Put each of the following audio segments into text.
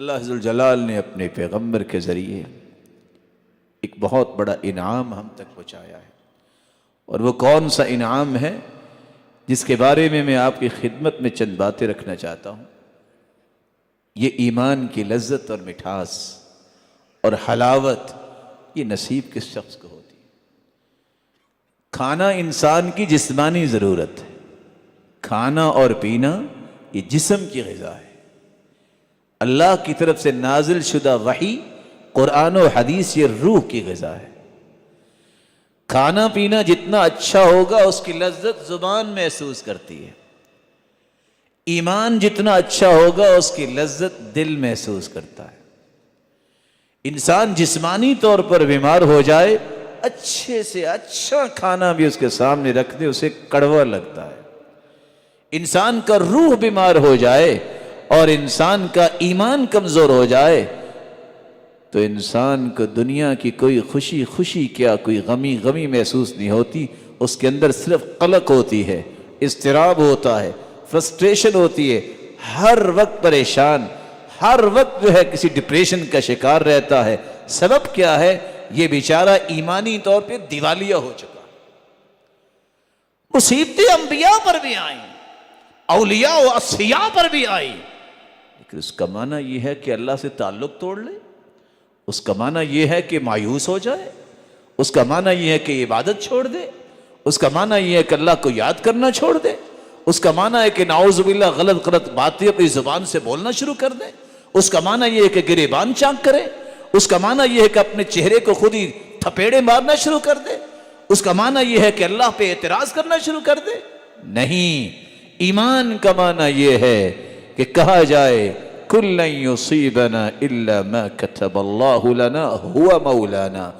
اللہ ذوالجلال نے اپنے پیغمبر کے ذریعے ایک بہت بڑا انعام ہم تک پہنچایا ہے، اور وہ کون سا انعام ہے جس کے بارے میں آپ کی خدمت میں چند باتیں رکھنا چاہتا ہوں۔ یہ ایمان کی لذت اور مٹھاس اور حلاوت یہ نصیب کس شخص کو ہوتی ہے؟ کھانا انسان کی جسمانی ضرورت ہے، کھانا اور پینا یہ جسم کی غذا ہے۔ اللہ کی طرف سے نازل شدہ وحی قرآن و حدیث یہ روح کی غذا ہے۔ کھانا پینا جتنا اچھا ہوگا اس کی لذت زبان محسوس کرتی ہے، ایمان جتنا اچھا ہوگا اس کی لذت دل محسوس کرتا ہے۔ انسان جسمانی طور پر بیمار ہو جائے، اچھے سے اچھا کھانا بھی اس کے سامنے رکھ دے اسے کڑوا لگتا ہے۔ انسان کا روح بیمار ہو جائے اور انسان کا ایمان کمزور ہو جائے تو انسان کو دنیا کی کوئی خوشی کیا کوئی غمی محسوس نہیں ہوتی، اس کے اندر صرف قلق ہوتی ہے، اضطراب ہوتا ہے، فرسٹریشن ہوتی ہے، ہر وقت پریشان، ہر وقت کسی ڈپریشن کا شکار رہتا ہے۔ سبب کیا ہے؟ یہ بیچارہ ایمانی طور پہ دیوالیہ ہو چکا۔ مصیبتیں انبیاء پر بھی آئیں، اولیاء و اصفیاء پر بھی آئیں، لیکن اس کا معنی یہ ہے کہ اللہ سے تعلق توڑ لے، اس کا معنی یہ ہے کہ مایوس ہو جائے، اس کا معنی یہ ہے کہ عبادت چھوڑ دے، اس کا معنی یہ ہے کہ اللہ کو یاد کرنا چھوڑ دے، اس کا معنی ہے کہ نعوذ باللہ غلط باتیں اپنی زبان سے بولنا شروع کر دے، اس کا معنی یہ ہے کہ گریبان چاک کرے، اس کا معنی یہ ہے کہ اپنے چہرے کو خود ہی تھپیڑے مارنا شروع کر دے، اس کا معنی یہ ہے کہ اللہ پہ اعتراض کرنا شروع کر دے۔ نہیں، ایمان کا معنی یہ ہے کہ کہا جائے کل لن یصیبنا الا ما کتب اللہ لنا هو مولانا،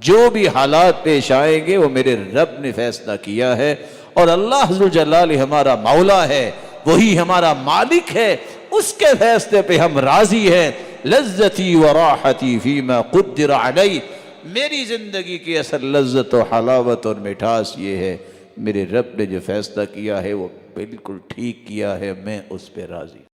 جو بھی حالات پیش آئیں گے وہ میرے رب نے فیصلہ کیا ہے، اور اللہ ذوالجلال ہمارا مولا ہے، وہی ہمارا مالک ہے، اس کے فیصلے پہ ہم راضی ہیں۔ لذتی و راحتی فیما قدر علی، میری زندگی کی اصل لذت و حلاوت اور مٹھاس یہ ہے میرے رب نے جو فیصلہ کیا ہے وہ بالکل ٹھیک کیا ہے، میں اس پہ راضی ہوں۔